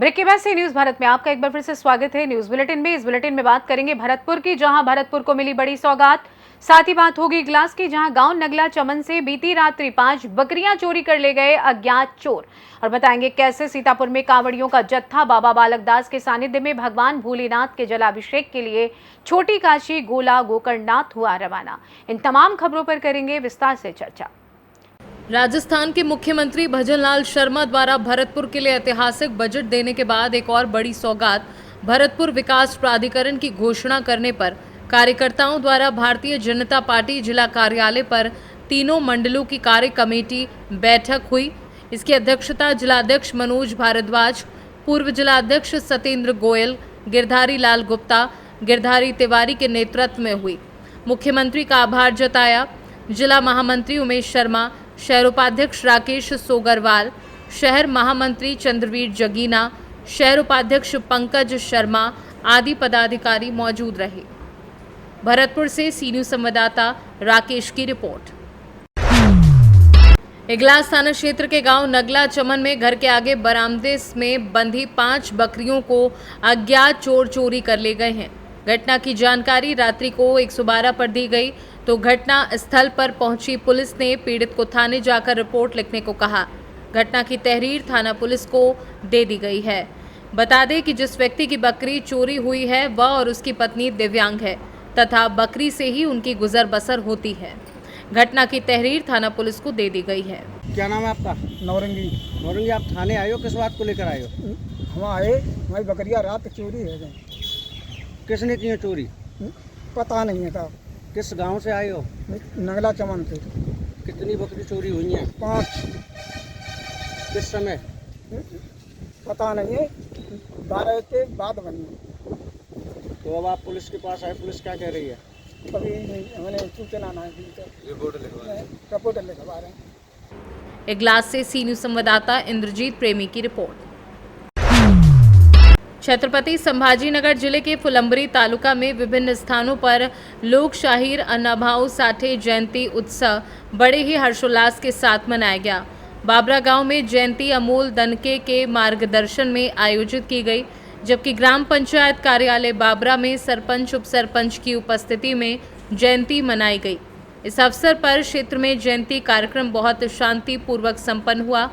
Break के बाद से न्यूज भारत में आपका एक बार फिर से स्वागत है। न्यूज बुलेटिन में इस बुलेटिन में बात करेंगे भरतपुर की, जहां भरतपुर को मिली बड़ी सौगात। साथ ही बात होगी ग्लास की, जहां गांव नगला चमन से बीती रात्रि 5 बकरियां चोरी कर ले गए अज्ञात चोर। और बताएंगे कैसे सीतापुर में कांवड़ियों का जत्था बाबा बालक दास के सानिध्य में भगवान भोलेनाथ के जलाभिषेक के लिए छोटी काशी गोला गोकर्णनाथ हुआ रवाना। इन तमाम खबरों पर करेंगे विस्तार से चर्चा। राजस्थान के मुख्यमंत्री भजनलाल शर्मा द्वारा भरतपुर के लिए ऐतिहासिक बजट देने के बाद एक और बड़ी सौगात। भरतपुर विकास प्राधिकरण की घोषणा करने पर कार्यकर्ताओं द्वारा भारतीय जनता पार्टी जिला कार्यालय पर तीनों मंडलों की कार्य कमेटी बैठक हुई। इसकी अध्यक्षता जिलाध्यक्ष मनोज भारद्वाज, पूर्व जिलाध्यक्ष सत्येंद्र गोयल, गिरधारी लाल गुप्ता, गिरधारी तिवारी के नेतृत्व में हुई। मुख्यमंत्री का आभार जताया। जिला महामंत्री उमेश शर्मा, शहर उपाध्यक्ष राकेश सोगरवाल, शहर महामंत्री चंद्रवीर जगीना, शहर उपाध्यक्ष पंकज शर्मा आदि पदाधिकारी मौजूद रहे। भरतपुर से सी न्यूज संवाददाता राकेश की रिपोर्ट। इगलास थाना क्षेत्र के गांव नगला चमन में घर के आगे बरामदे में बंधी 5 बकरियों को अज्ञात चोर चोरी कर ले गए हैं। घटना की जानकारी रात्रि को 112 पर दी गई तो घटना स्थल पर पहुंची पुलिस ने पीड़ित को थाने जाकर रिपोर्ट लिखने को कहा। घटना की तहरीर थाना पुलिस को दे दी गई है। बता दें कि जिस व्यक्ति की बकरी चोरी हुई है वह और उसकी पत्नी दिव्यांग है तथा बकरी से ही उनकी गुजर बसर होती है। घटना की तहरीर थाना पुलिस को दे दी गई है। क्या नाम है आपका? नौरंगी। नौरंगी, आप थाने आए हो, किस बात को लेकर आए हो? हम आए, हमारी बकरिया रात चोरी है गई। किसने की है चोरी? पता नहीं है था। किस गांव से आए हो? नगला चमन से। कितनी बकरी चोरी हुई हैं? 5। किस समय? पता नहीं है, 12 के बाद बनी। तो अब आप पुलिस के पास आए, पुलिस क्या कह रही है? कभी हमने सूचना नहीं दी तो रिपोर्ट लिखवा रहे हैं। इगलास से सी न्यूज संवाददाता इंद्रजीत प्रेमी की रिपोर्ट। छत्रपति संभाजीनगर जिले के फुलंबरी तालुका में विभिन्न स्थानों पर लोक शाहीर अन्नाभाऊ साठे जयंती उत्सव बड़े ही हर्षोल्लास के साथ मनाया गया। बाबरा गांव में जयंती अमोल दनके के मार्गदर्शन में आयोजित की गई, जबकि ग्राम पंचायत कार्यालय बाबरा में सरपंच उप सरपंच की उपस्थिति में जयंती मनाई गई। इस अवसर पर क्षेत्र में जयंती कार्यक्रम बहुत शांतिपूर्वक संपन्न हुआ।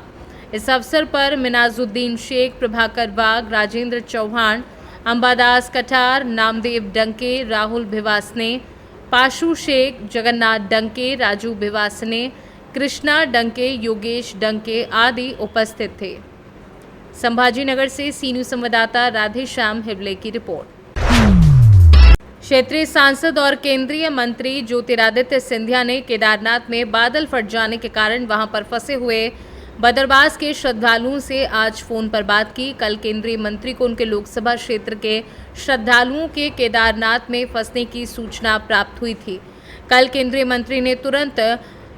इस अवसर पर मिनाजुद्दीन शेख, प्रभाकर वाघ, राजेंद्र चौहान, अंबादास कठार, नामदेव डंके, राहुल भिवासने, पाशु शेख, जगन्नाथ डंके, राजू भिवासने, कृष्णा डंके, योगेश डंके आदि उपस्थित थे। संभाजीनगर से सी न्यूज संवाददाता राधेश्याम हिबले की रिपोर्ट। क्षेत्रीय सांसद और केंद्रीय मंत्री ज्योतिरादित्य सिंधिया ने केदारनाथ में बादल फट जाने के कारण वहां पर फंसे हुए बदरवास के श्रद्धालुओं से आज फोन पर बात की। कल केंद्रीय मंत्री को उनके लोकसभा क्षेत्र के श्रद्धालुओं के केदारनाथ में फंसने की सूचना प्राप्त हुई थी। कल केंद्रीय मंत्री ने तुरंत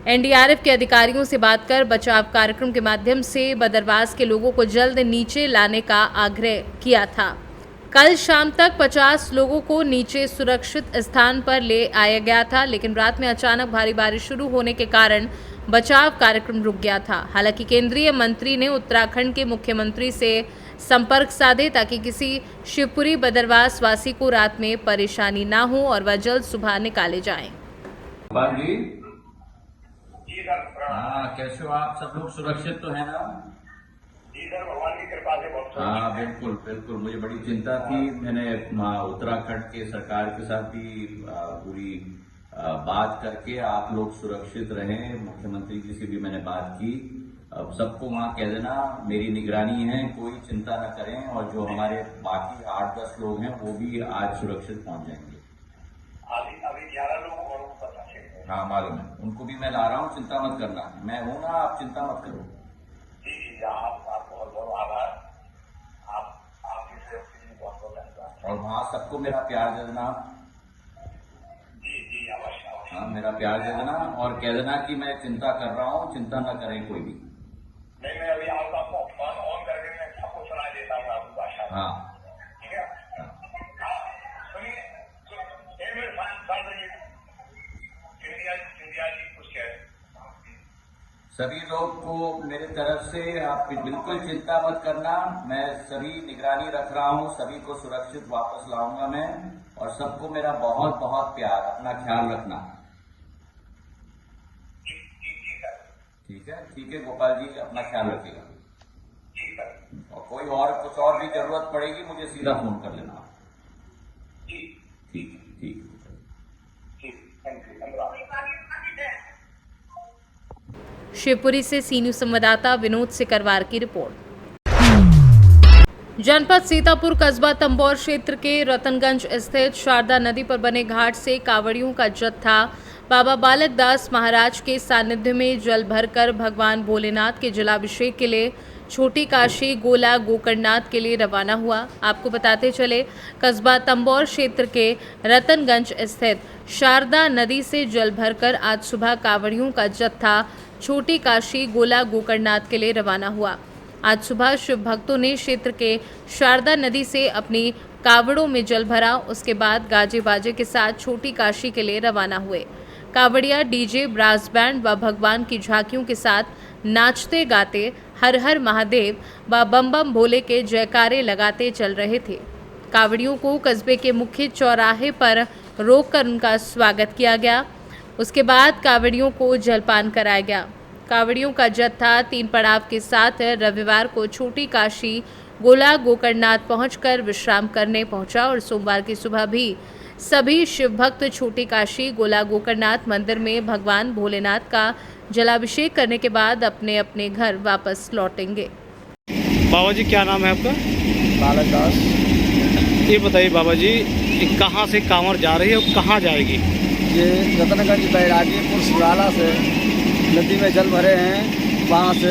एनडीआरएफ के अधिकारियों से बात कर बचाव कार्यक्रम के माध्यम से बदरवास के लोगों को जल्द नीचे लाने का आग्रह किया था। कल शाम तक 50 लोगों को नीचे सुरक्षित स्थान पर ले आया गया था, लेकिन रात में अचानक भारी बारिश शुरू होने के कारण बचाव कार्यक्रम रुक गया था। हालांकि केंद्रीय मंत्री ने उत्तराखंड के मुख्यमंत्री से संपर्क साधे ताकि किसी शिवपुरी बदरवास वासी को रात में परेशानी ना हो और वह जल्द सुबह निकाले जाएं। हाँ, कैसे हो आप? सब लोग सुरक्षित तो है ना? जी सर, भगवान की कृपा से बहुत। हाँ बिल्कुल बिल्कुल, मुझे बड़ी चिंता थी। मैंने उत्तराखंड के सरकार के साथ भी पूरी बात करके आप लोग सुरक्षित रहें, मुख्यमंत्री जी से भी मैंने बात की। अब सबको वहाँ कह देना मेरी निगरानी है, कोई चिंता न करें, और जो हमारे बाकी 8-10 लोग हैं वो भी आज सुरक्षित पहुंच जाएंगे। अभी 11 लोग और पता है। हाँ मालूम है, उनको भी मैं ला रहा हूँ, चिंता मत करना। मैं हूँ ना, आप चिंता मत करो। जी जी, आप बहुत बहुत आभार। आपकी सेवा बहुत बहुत धन्यवाद। और वहाँ सबको मेरा प्यार दे देना। जी जी, अवश्य अवश्य। हाँ, मेरा प्यार दे देना और कह देना कि मैं चिंता कर रहा हूँ, चिंता न करें कोई भी। नहीं, मैं अभी आपका फोन ऑन करके मैं सबको सुना देता हूँ आपकी भाषा। हाँ ठीक है। सुनिए, एक मिनट इंडिया जी कुछ कह। सभी लोग को मेरे तरफ से आप बिल्कुल चिंता मत करना, मैं सभी निगरानी रख रहा हूँ, सभी को सुरक्षित वापस लाऊंगा मैं, और सबको मेरा बहुत बहुत प्यार, अपना ख्याल रखना। ठीक है गोपाल जी, अपना ख्याल रखिएगा। और कोई और कुछ और भी जरूरत पड़ेगी मुझे सीधा फोन कर लेना। ठीक। शिवपुरी से सी न्यूज़ संवाददाता विनोद सिकरवार की रिपोर्ट। जनपद सीतापुर कस्बा तंबौर क्षेत्र के रतनगंज स्थित शारदा नदी पर बने घाट से कांवड़ियों का जत्था बाबा बालक दास महाराज के सानिध्य में जल भरकर भगवान भोलेनाथ के जलाभिषेक के लिए छोटी काशी गोला गोकर्णनाथ के लिए रवाना हुआ। आपको बताते चले, कस्बा तंबौर क्षेत्र के रतनगंज स्थित शारदा नदी से जल भरकर आज सुबह कांवड़ियों का जत्था छोटी काशी गोला गोकर्णनाथ के लिए रवाना हुआ। आज सुबह शिव भक्तों ने क्षेत्र के शारदा नदी से अपनी कावड़ों में जल भरा। उसके बाद गाजे बाजे के साथ छोटी काशी के लिए रवाना हुए। कावड़िया डीजे, ब्रास बैंड व भगवान की झांकियों के साथ नाचते गाते हर हर महादेव व बम बम भोले के जयकारे लगाते चल रहे थे। कावड़ियों को कस्बे के मुख्य चौराहे पर रोककर उनका स्वागत किया गया। उसके बाद कावड़ियों को जलपान कराया गया। कावड़ियों का जत्था 3 पड़ाव के साथ रविवार को छोटी काशी गोला गोकर्णनाथ पहुंचकर विश्राम करने पहुंचा और सोमवार की सुबह भी सभी शिव भक्त छोटी काशी गोला गोकर्णनाथ मंदिर में भगवान भोलेनाथ का जलाभिषेक करने के बाद अपने अपने घर वापस लौटेंगे। बाबा जी, क्या नाम है आपका? बालक दास। ये बताइए बाबा जी, कहाँ से कांवड़ जा रही है और कहाँ जाएगी? ये रतनगंज बैरागीपुर शिवाला से नदी में जल भरे हैं, वहाँ से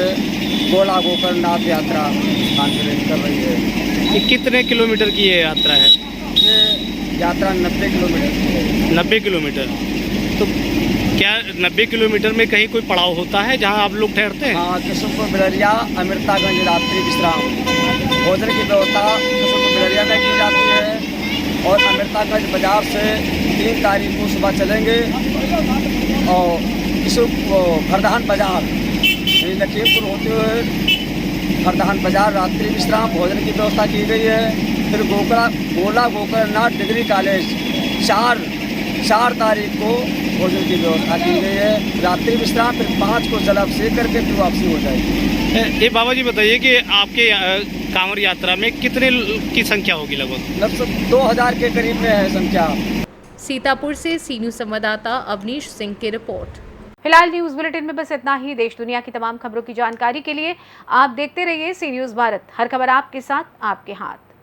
गोला गोकर्णनाथ यात्रा स्थान के लिए निकल रही है। ये कितने किलोमीटर की ये यात्रा है? ये यात्रा 90 किलोमीटर की है। 90 किलोमीटर। तो क्या 90 किलोमीटर में कहीं कोई पड़ाव होता है जहाँ आप लोग ठहरते हैं? हाँ, किशनपुर बिलरिया अमृतागंज रात्रि विश्राम, भोजन की व्यवस्था किशनपुर बिलरिया में की जाती है। और अमृतागंज बाजार से 3 तारीख को सुबह चलेंगे और फरदान बाजार लखीमपुर होते हुए फरदान बाजार रात्रि विश्राम, भोजन की व्यवस्था की गई है। फिर गोला गोकर्णनाथ डिग्री कॉलेज 4 तारीख को भोजन की व्यवस्था की गई है। रात्रि विश्राम, फिर 5 को जलाभिषेक करके फिर वापसी हो जाएगी। ये बाबा जी बताइए कि आपके कांवड़ यात्रा में कितने की संख्या होगी? लगभग 2000 के करीब में है संख्या। सीतापुर से सी न्यूज़ संवाददाता अवनीश सिंह की रिपोर्ट। फिलहाल न्यूज बुलेटिन में बस इतना ही। देश दुनिया की तमाम खबरों की जानकारी के लिए आप देखते रहिए सी न्यूज़ भारत। हर खबर आपके साथ, आपके हाथ।